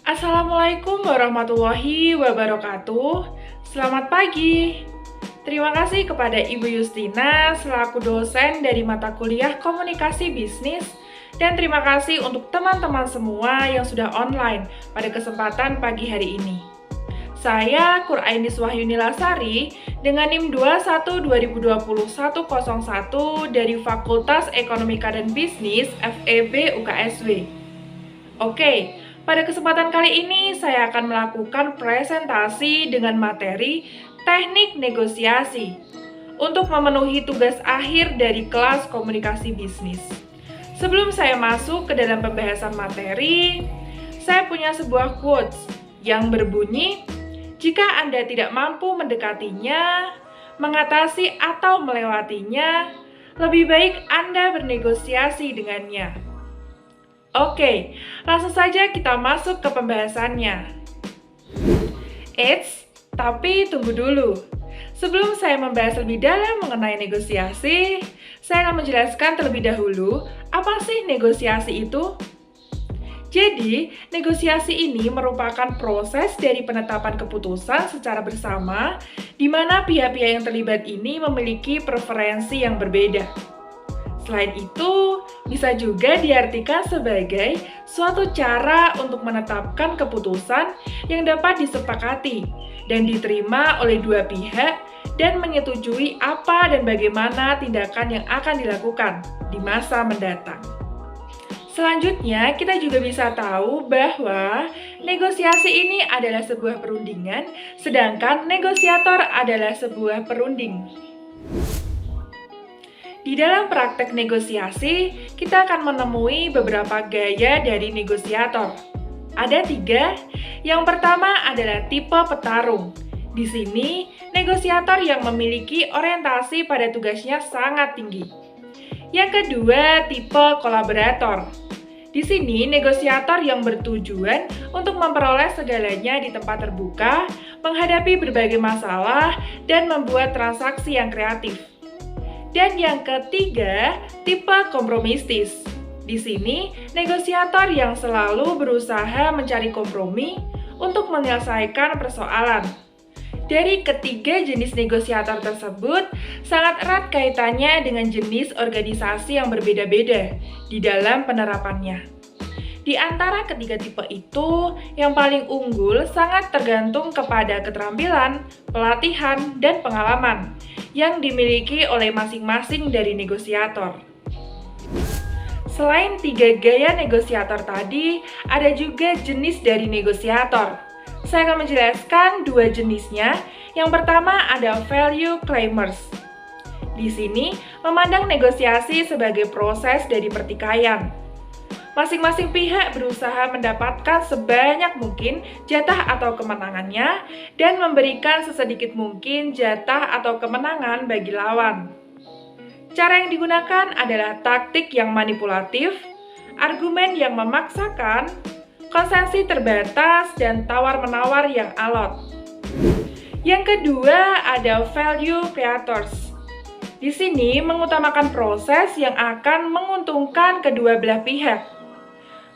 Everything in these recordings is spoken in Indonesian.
Assalamualaikum warahmatullahi wabarakatuh. Selamat pagi. Terima kasih kepada Ibu Yustina selaku dosen dari mata kuliah Komunikasi Bisnis, dan terima kasih untuk teman-teman semua yang sudah online pada kesempatan pagi hari ini. Saya Kurainis Wahyuni Lasari dengan NIM 21 2021 01 dari Fakultas Ekonomika dan Bisnis FEB UKSW. Oke, pada kesempatan kali ini saya akan melakukan presentasi dengan materi teknik negosiasi untuk memenuhi tugas akhir dari kelas komunikasi bisnis. Sebelum saya masuk ke dalam pembahasan materi, saya punya sebuah quotes yang berbunyi, "Jika Anda tidak mampu mendekatinya, mengatasi atau melewatinya, lebih baik Anda bernegosiasi dengannya." Oke, langsung saja kita masuk ke pembahasannya. Eits, tapi tunggu dulu. Sebelum saya membahas lebih dalam mengenai negosiasi, saya akan menjelaskan terlebih dahulu apa sih negosiasi itu. Jadi, negosiasi ini merupakan proses dari penetapan keputusan secara bersama, di mana pihak-pihak yang terlibat ini memiliki preferensi yang berbeda. Selain itu, bisa juga diartikan sebagai suatu cara untuk menetapkan keputusan yang dapat disepakati dan diterima oleh dua pihak dan menyetujui apa dan bagaimana tindakan yang akan dilakukan di masa mendatang. Selanjutnya, kita juga bisa tahu bahwa negosiasi ini adalah sebuah perundingan, sedangkan negosiator adalah sebuah perunding. Di dalam praktek negosiasi, kita akan menemui beberapa gaya dari negosiator. Ada 3. Yang pertama adalah tipe petarung. Di sini, negosiator yang memiliki orientasi pada tugasnya sangat tinggi. Yang kedua, tipe kolaborator. Di sini, negosiator yang bertujuan untuk memperoleh segalanya di tempat terbuka, menghadapi berbagai masalah, dan membuat transaksi yang kreatif. Dan yang ketiga, tipe kompromistis. Di sini, negosiator yang selalu berusaha mencari kompromi untuk menyelesaikan persoalan. Dari ketiga jenis negosiator tersebut, sangat erat kaitannya dengan jenis organisasi yang berbeda-beda di dalam penerapannya. Di antara ketiga tipe itu, yang paling unggul sangat tergantung kepada keterampilan, pelatihan, dan pengalaman yang dimiliki oleh masing-masing dari negosiator. Selain 3 gaya negosiator tadi, ada juga jenis dari negosiator. Saya akan menjelaskan 2 jenisnya. Yang pertama ada value claimers. Di sini, memandang negosiasi sebagai proses dari pertikaian. Masing-masing pihak berusaha mendapatkan sebanyak mungkin jatah atau kemenangannya dan memberikan sesedikit mungkin jatah atau kemenangan bagi lawan. Cara yang digunakan adalah taktik yang manipulatif, argumen yang memaksakan, konsensi terbatas, dan tawar-menawar yang alot. Yang kedua ada value creators. Di sini mengutamakan proses yang akan menguntungkan kedua belah pihak.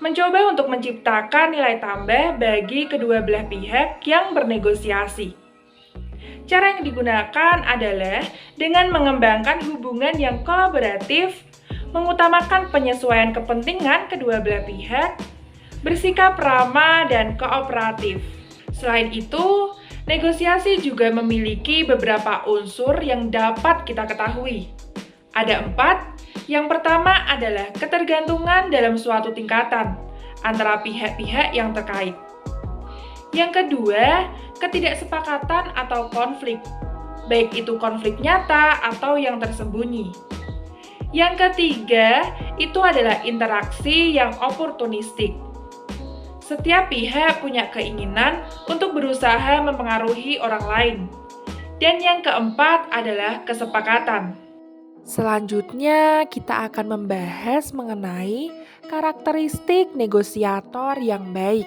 Mencoba untuk menciptakan nilai tambah bagi kedua belah pihak yang bernegosiasi. Cara yang digunakan adalah dengan mengembangkan hubungan yang kolaboratif, mengutamakan penyesuaian kepentingan kedua belah pihak, bersikap ramah dan kooperatif. Selain itu, negosiasi juga memiliki beberapa unsur yang dapat kita ketahui. Ada 4. Yang pertama adalah ketergantungan dalam suatu tingkatan antara pihak-pihak yang terkait. Yang kedua, ketidaksepakatan atau konflik, baik itu konflik nyata atau yang tersembunyi. Yang ketiga, itu adalah interaksi yang oportunistik. Setiap pihak punya keinginan untuk berusaha mempengaruhi orang lain. Dan yang keempat adalah kesepakatan. Selanjutnya, kita akan membahas mengenai karakteristik negosiator yang baik.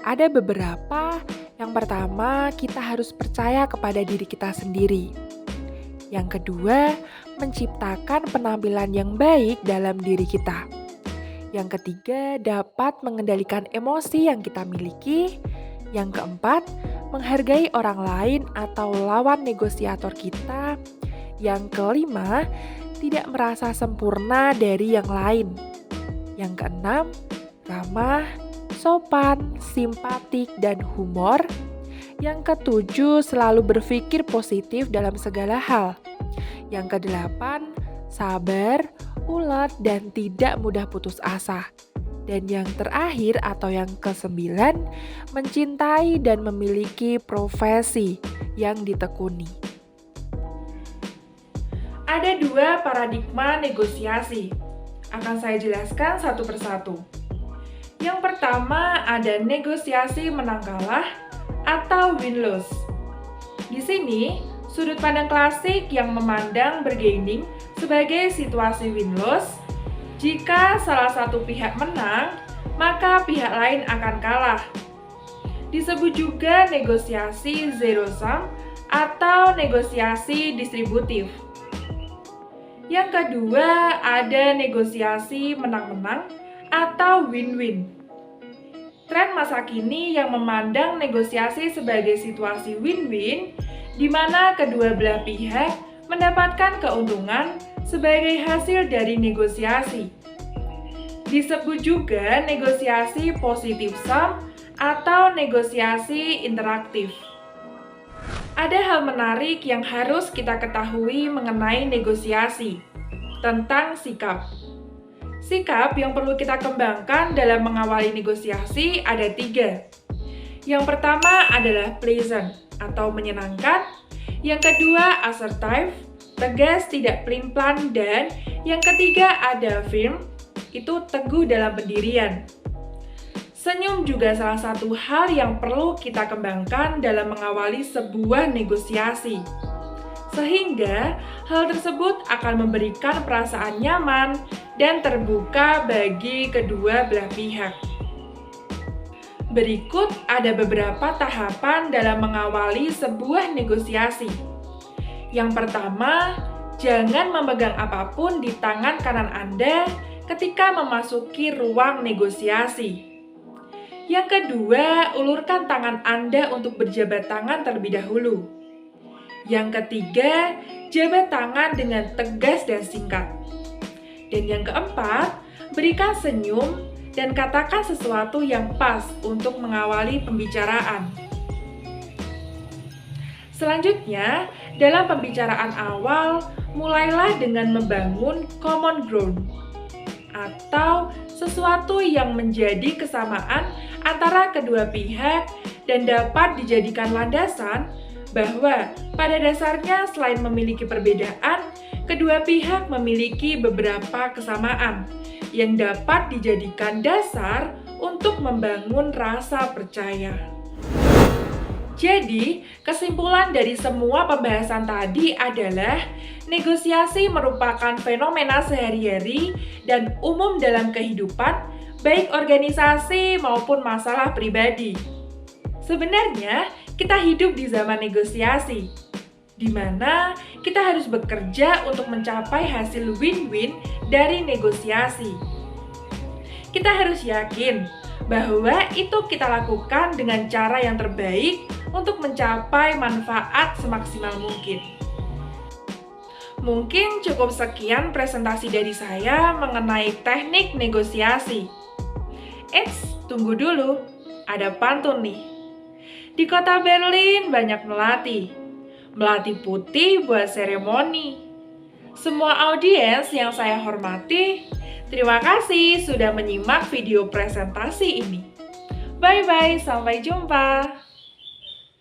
Ada beberapa. Yang pertama, kita harus percaya kepada diri kita sendiri. Yang kedua, menciptakan penampilan yang baik dalam diri kita. Yang ketiga, dapat mengendalikan emosi yang kita miliki. Yang keempat, menghargai orang lain atau lawan negosiator kita. Yang kelima, tidak merasa sempurna dari yang lain. Yang keenam, ramah, sopan, simpatik, dan humor. Yang ketujuh, selalu berpikir positif dalam segala hal. Yang kedelapan, sabar, ulet, dan tidak mudah putus asa. Dan yang terakhir atau yang kesembilan, mencintai dan memiliki profesi yang ditekuni. Ada dua paradigma negosiasi. Akan saya jelaskan satu persatu. Yang pertama ada negosiasi menang kalah atau win-lose. Di sini, sudut pandang klasik yang memandang bargaining sebagai situasi win-lose. Jika salah satu pihak menang, maka pihak lain akan kalah. Disebut juga negosiasi zero sum atau negosiasi distributif. Yang kedua, ada negosiasi menang-menang atau win-win. Tren masa kini yang memandang negosiasi sebagai situasi win-win, di mana kedua belah pihak mendapatkan keuntungan sebagai hasil dari negosiasi. Disebut juga negosiasi positive sum atau negosiasi interaktif. Ada hal menarik yang harus kita ketahui mengenai negosiasi, tentang sikap. Sikap yang perlu kita kembangkan dalam mengawali negosiasi ada 3. Yang pertama adalah pleasant atau menyenangkan. Yang kedua assertive, tegas tidak pelin-pelan, dan yang ketiga ada firm, itu teguh dalam pendirian. Senyum juga salah satu hal yang perlu kita kembangkan dalam mengawali sebuah negosiasi. Sehingga hal tersebut akan memberikan perasaan nyaman dan terbuka bagi kedua belah pihak. Berikut ada beberapa tahapan dalam mengawali sebuah negosiasi. Yang pertama, jangan memegang apapun di tangan kanan Anda ketika memasuki ruang negosiasi. Yang kedua, ulurkan tangan Anda untuk berjabat tangan terlebih dahulu. Yang ketiga, jabat tangan dengan tegas dan singkat. Dan yang keempat, berikan senyum dan katakan sesuatu yang pas untuk mengawali pembicaraan. Selanjutnya, dalam pembicaraan awal, mulailah dengan membangun common ground atau sesuatu yang menjadi kesamaan antara kedua pihak dan dapat dijadikan landasan bahwa pada dasarnya selain memiliki perbedaan, kedua pihak memiliki beberapa kesamaan yang dapat dijadikan dasar untuk membangun rasa percaya. Jadi, kesimpulan dari semua pembahasan tadi adalah negosiasi merupakan fenomena sehari-hari dan umum dalam kehidupan, baik organisasi maupun masalah pribadi. Sebenarnya, kita hidup di zaman negosiasi, di mana kita harus bekerja untuk mencapai hasil win-win dari negosiasi. Kita harus yakin bahwa itu kita lakukan dengan cara yang terbaik untuk mencapai manfaat semaksimal mungkin. Mungkin cukup sekian presentasi dari saya mengenai teknik negosiasi. Eits, tunggu dulu, ada pantun nih. Di kota Berlin banyak melati putih buat seremoni. Semua audiens yang saya hormati, terima kasih sudah menyimak video presentasi ini. Bye-bye, sampai jumpa.